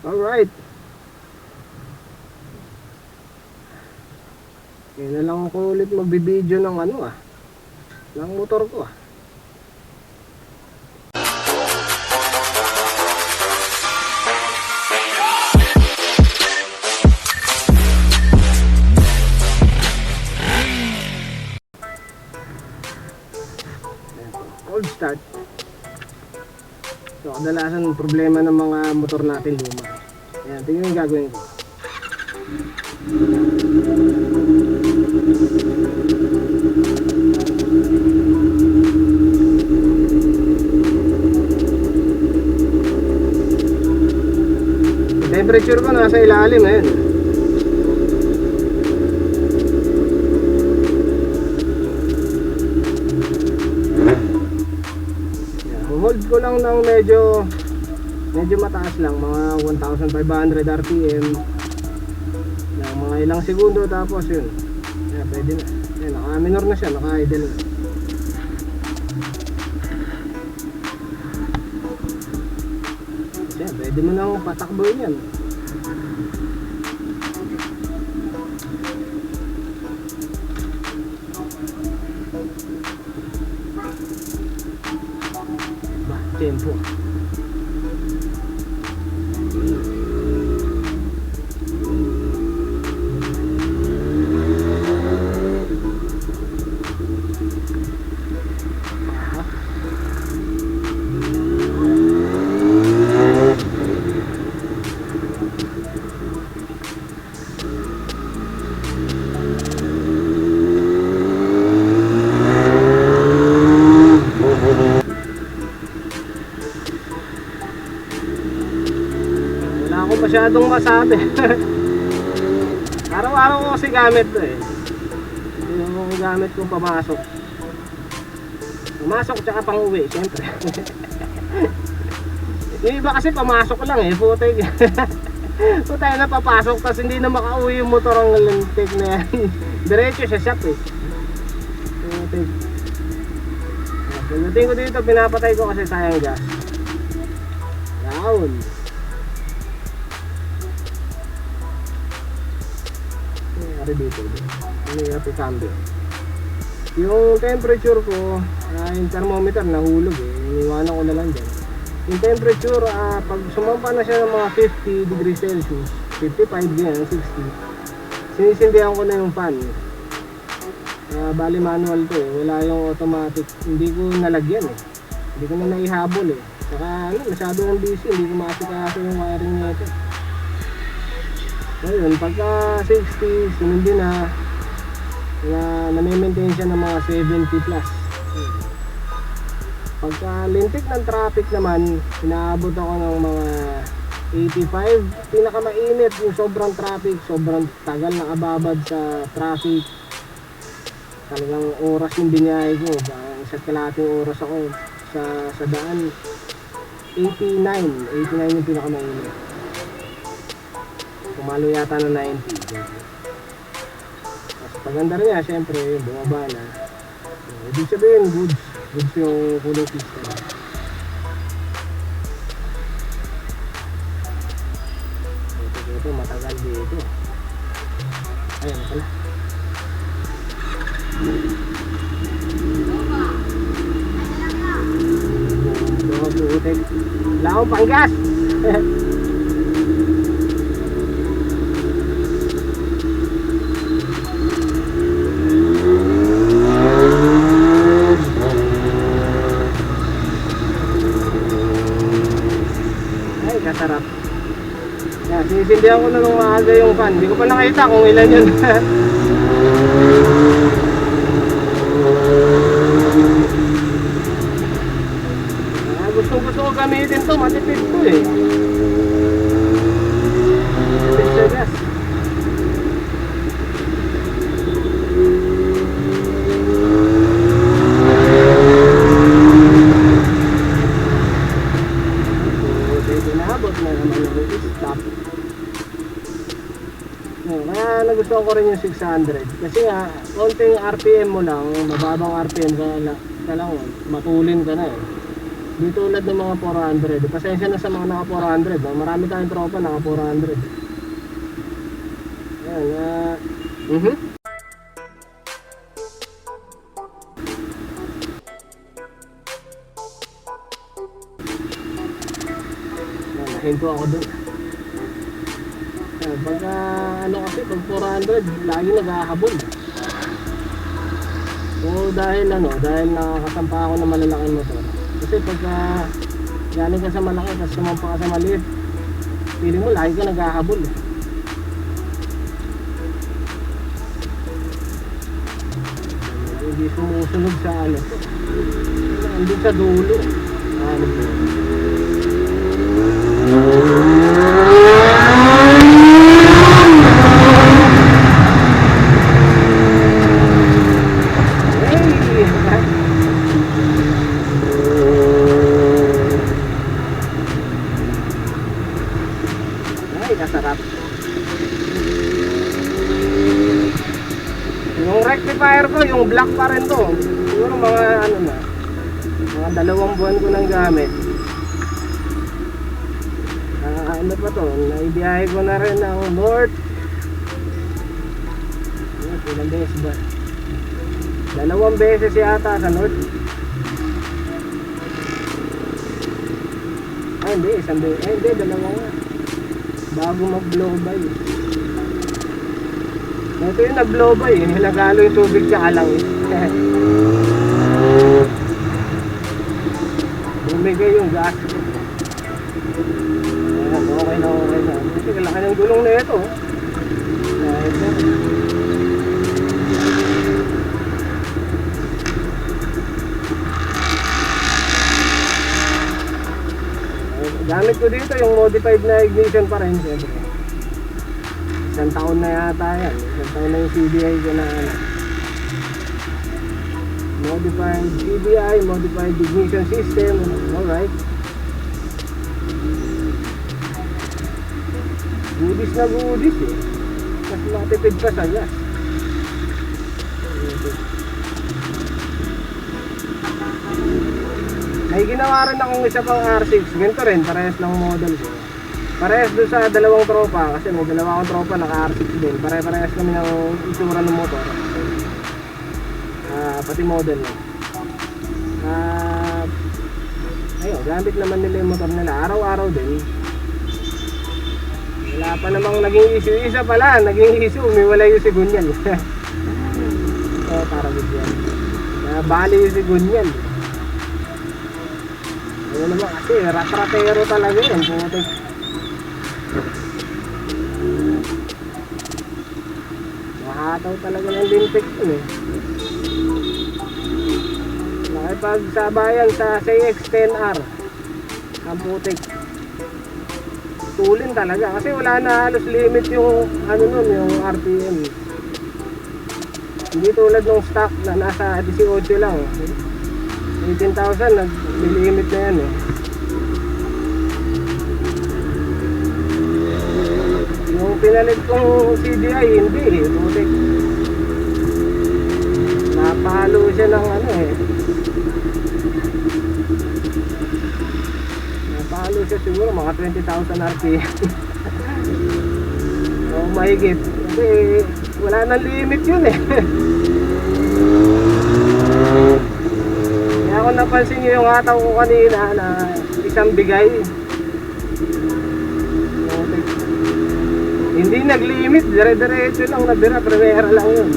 Alright. Kaya na lang ako ulit magbibideo ng ng motor ko Cold start. So, kadalasan problema ng mga motor natin luma. Ayan, tingnan yung gagawin ko. Temperature ko nasa ilalim eh. Hold ko lang ng medyo mataas lang, mga 1,500 RPM ng mga ilang segundo, tapos yun. Ayan, pwede na. Ayan, naka-minor na siya, naka-idle na. Ayan, pwede mo nang patakboyin yan. Tempo. Masyadong masabi. Araw-araw ko kasi gamit to eh. Yung gamit ko pumasok tsaka pang uwi, syempre. Yung iba kasi pamasok lang eh, putay. Putay na papasok, tapos hindi na makauwi yung motor ang lintik na yan. Diretso sa shop eh. Putay. Pagdating ko dito, pinapatay ko kasi sayang gas. Down. Dito may cambio. Yung temperature ko, yung thermometer nahulog eh, iniwanan ko na lang dyan. Yung temperature, pag sumampa na siya ng mga 50 degrees Celsius, 55 din, 60, sinisindihan ko na yung fan. Bali manual to eh, wala yung automatic, hindi ko nalagyan eh, hindi ko na naihabol eh. Saka masyado ng busy, hindi ko makasikaso yung wiring nito. Ngayon, pagka 60, sumindi na nami-maintain siya ng mga 70 plus. Pagka lintik ng traffic naman, inaabot ako ng mga 85. Pinakamainit yung sobrang traffic, sobrang tagal nakababad sa traffic. Talagang oras yung binyahe ko, isa't kalahating oras ako sa daan. 89 yung pinakamainit. Pumalo yata na 90. Tapos paganda rin niya, syempre, bumaba na. Ibig sabihin, goods yung kulong pista. Ito, matagal dito. Ayan, pala. Butik. Wala akong panggas. Sarap. Yan, sinisindihan ko na nung maaga yung fan. Hindi ko pa nakita kung ilan yun. Gusto ko gamitin to, matipid to eh. Matipid sa gas. Kaya nagustuhan ko rin yung 600 kasi nga konting RPM mo lang, mababang RPM ka lang, matulin ka na eh. Di tulad ng mga 400. Pasensya na sa mga naka 400. No? Marami tayong tropa naka 400. Ayan, nahinto ako dun. Pagka ano kasi, pag 400, lagi naghahabol. So dahil nakakasampa ako ng malalaking motor. Kasi pagka galing ka sa malaki, tapos sumampa ka sa maliit, feeling mo lagi ka naghahabol. Hindi sumusunod sa ano. Andun sa dulo. Ano po? Ay, kasarap. Yung rectifier ko, yung black pa rin to. Siguro mga ano na, mga 2 buwan ko nang gamit. Ano pa to, naibiyahe ko na rin ng north. Ilang beses ba? 2 beses yata sa north. Ay hindi, 1 beses. Ay hindi, 2 nga. Bago mag blow by. Ito yung nag blow by eh. Nagalo yung tubig sa alang eh. Bumigay yung gas. Ayan, okay na. Kasi kalaki ng gulong na ito. Ito. Gamit ko dito yung modified na ignition pa rin, siyempre. 1 taon na yata yan. 1 taon na yung CDI ko na ano. Modified CDI, modified ignition system. Alright. Goodies na goodies eh. Mas matipid pa sa gas. May ginawa rin akong isa pang R6. Ganito rin, parehas ng model ko. Parehas doon sa 2 tropa. Kasi may 2 akong tropa naka R6 din. Parehas kami ng itsura ng motor. Pati model. Ayun, gamit naman nila yung motor nila. Araw-araw din. Wala pa namang naging issue. Isa pala, naging issue. Umiwalay yung sigunyan. Para good yan. Bali yung sigunyan. Ano naman kasi, ratratero talaga yan. Putik. Mahataw talaga ng lintik yun eh. Nakipagsabayan sa CX-10R. Ang putik. Tulin talaga. Kasi wala na halos limit yung ano nun, yung RPM. Hindi tulad ng stock na nasa 18 lang. 18,000, nag-limit na yan eh. Yung pinalit kong CDI, hindi eh. Putik. Napahalo siya ng ano eh. Napahalo siya siguro mga 20,000 RPM. O mahigit. Kasi wala nang limit yun eh. Kaya kung napansin nyo yung hataw ko kanina na isang bigay, hindi nag-limit, dire-diretso lang nabira, primera lang yun.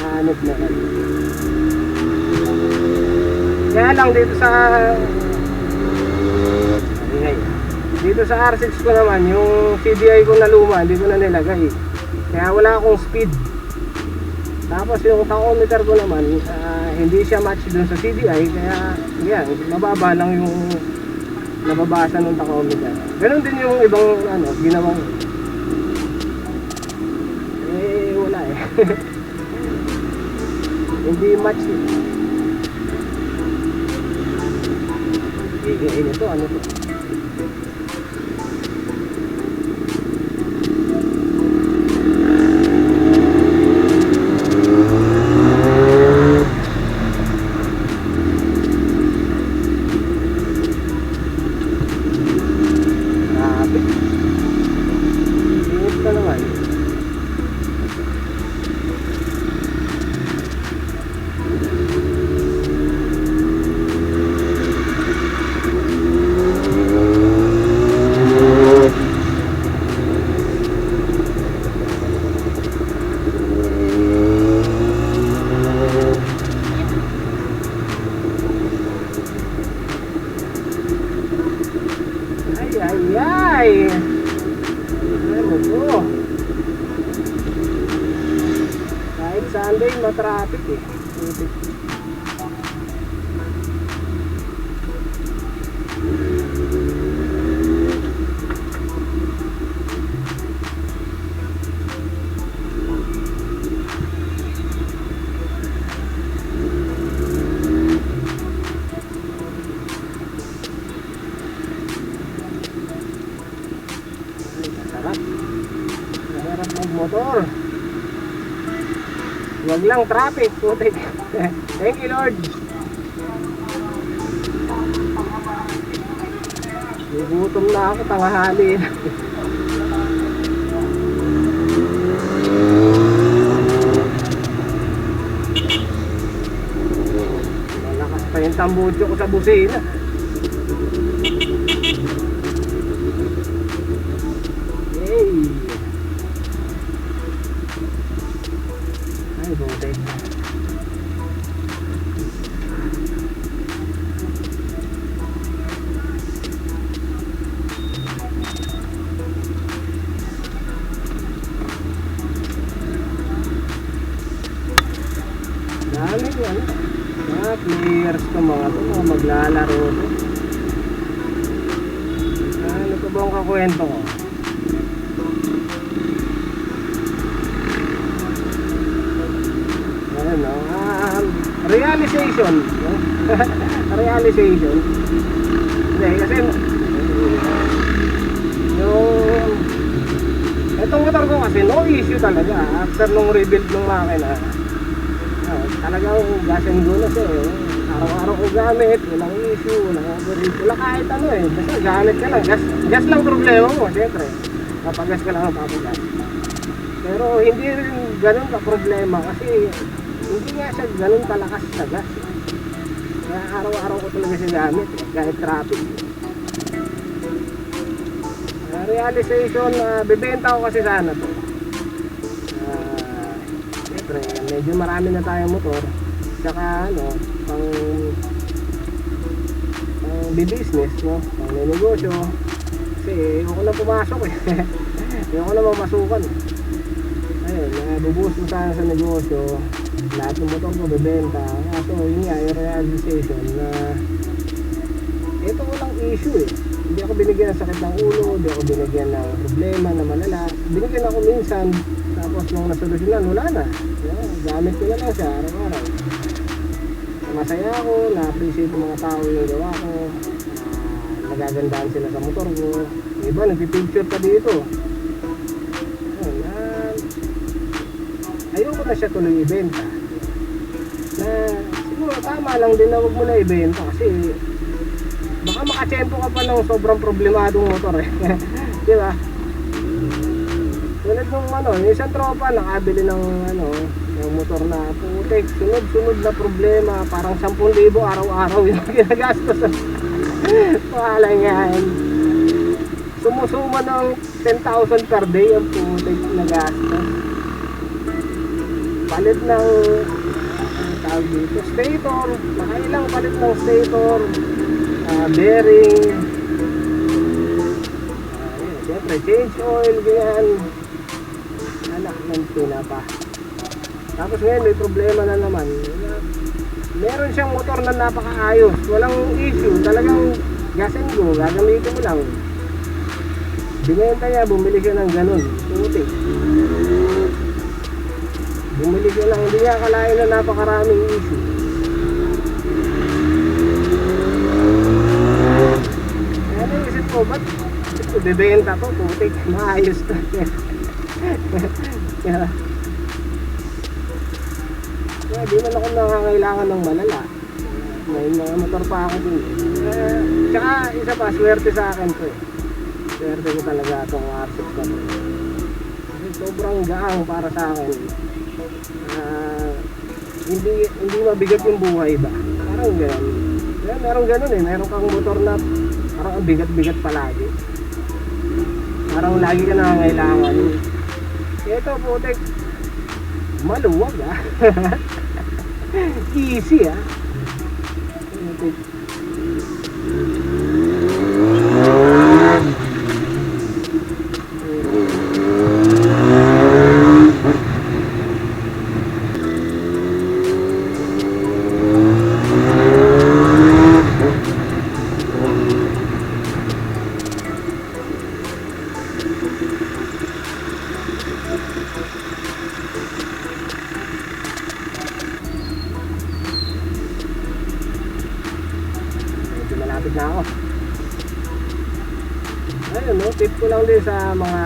Hanip na yan. Kaya lang dito sa R6 ko naman, yung CDI ko na luma, hindi ko na nilagay. Kaya wala akong speed. Tapos yung tachometer ko naman, hindi siya match dun sa CDI, kaya yan, mababa lang yung nababasa ng tachometer. Ganon din yung ibang ginawang wala eh. Hindi match eh. Ito, ano to? eh. Ano to? Kahit Sunday matraffic eh. Masarap magmotor. Huwag lang traffic, putik. Thank you, Lord. Gugutom na ako, tanghali. Malakas pa yung tambutso ko sa busina. Hey. Ay, buti. Dami yan. Mga players ko mga to, mga maglalaro to. Ano pa ba ang kakwento ko? Ano, realization, no? Realization. Hindi, kasi yung itong motor ko kasi no issue talaga after nung rebuild ng makina. Talagang gas and go na siya eh. Araw-araw ko gamit, walang issue, walang overheat, wala kahit ano eh. Basta gamit ka lang, gas lang problema mo, siyempre. Papagas ka lang ang papagas. Pero hindi rin ganun ka problema kasi hindi nga siya ganun kalakas sa gas. Kaya araw-araw ko talaga siya gamit kahit traffic. Realization, bibenta ko kasi sana to. Siyempre, medyo marami na tayong motor. Tsaka ano, pang business, no? Pang negosyo. Kasi ako na pumasok eh. Ako na mamasukan. Ayun, bubuhos mo sana sa negosyo. Lahat ng motor ko bebenta. So yun nga yung realization na ito walang issue eh. Hindi ako binigyan ng sakit ng ulo, hindi ako binigyan ng problema na malala. Binigyan ako minsan, tapos nung nasolusyonan, wala na. Gamit ko na lang siya araw-araw. Masaya ako, na-appreciate yung mga tao yung gawa ko. Nagagandaan sila sa motor ko. Yung iba, nagpipicture pa dito. Ayoko na siya tuloy ibenta. Na siguro tama lang din na huwag mo na ibenta kasi baka makatsempo ka pa ng sobrang problemadong motor eh. Di ba? Tulad nung ano, yung isang tropa nakabili ng ano, yung motor na putik, sunod-sunod na problema, parang 10,000 araw-araw yung ginagastos. Pahala yan. Sumusuma ng 10,000 per day ang putik na gastos. Palit ng tawag dito, stator, makailang palit ng stator, bearing, siyempre change oil, ganyan, anak ng pinapa. Tapos ngayon may problema na naman, meron siyang motor na napakaayos, walang issue, talagang gas and go, gagamitin mo lang. Binenta niya, bumili siya ng ganun, putik. Bumili siya lang, hindi niya akalain na napakaraming issue. Kaya naisip ko, ba't ito bebenta to, putik, maayos to. Kaya di man ako nakakailangan ng malala. May mga motor pa ako din. Tsaka isa pa, swerte sa akin to eh. Swerte ko talaga itong R6 na to. Kasi sobrang gaang para sa akin. Hindi mabigat yung buhay ba? Parang gano'n. Meron gano'n eh. Meron kang motor na parang ang bigat-bigat palagi. Parang lagi ka nangangailangan. Ito putik, maluwag ah. Easy ah. Medyo malapit na ako. Ayun, no? Tip ko lang din sa mga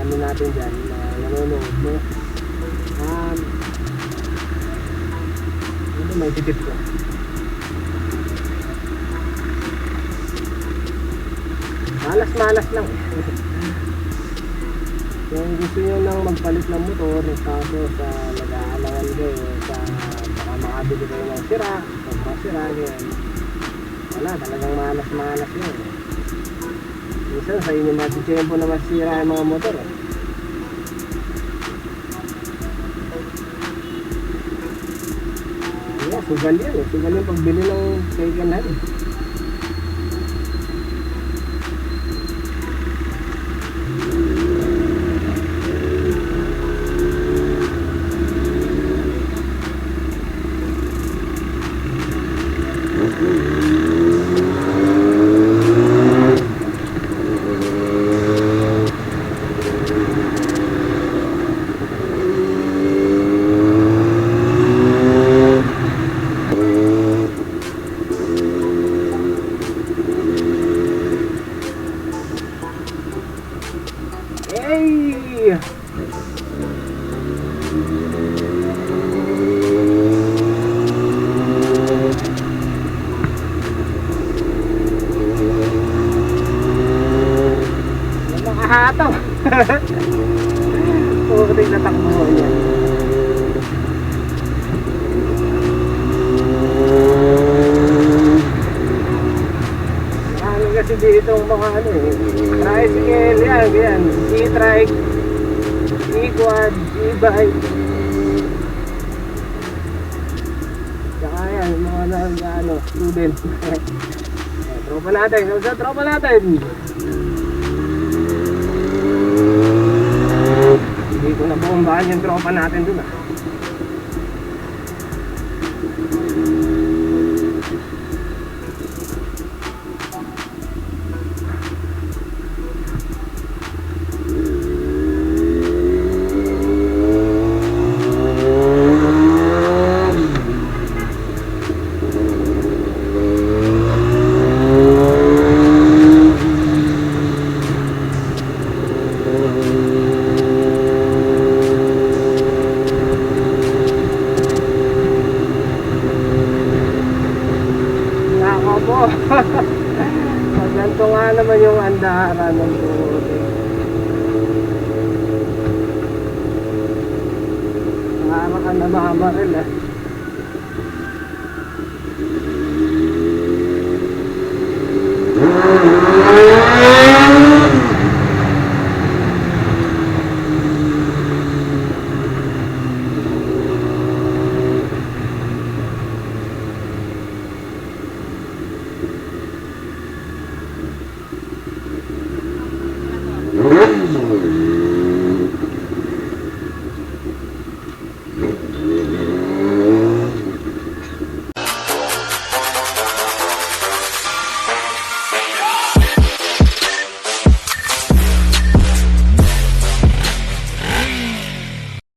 ano natin dyan, mga nanonood, no? Ano may titip ko? Malas-malas lang. Kung gusto nyo nang magpalit ng motor, kaso sa nag-aalangan kayo sa baka makabili kayo ng sira, sobrang sira, ganyan. Wala, talagang malas-malas yun. Minsan sa inyo matitiyempo na masira yung mga motor. Sugal yan eh. Sugal yung pagbili ng second hand. Hey! Nakahataw. Putik na takbuhan yan. Ano kasi dito mga ano eh. Tricycle yan, yan. E-trike, e-quad, e-bike. Tsaka yan, mga ano, student. Tropa natin, tropa natin. Hindi ko na bumbahan yung tropa natin dun ah. Ganito nga naman yung andaran ng tubig. Para ka na makabaril eh.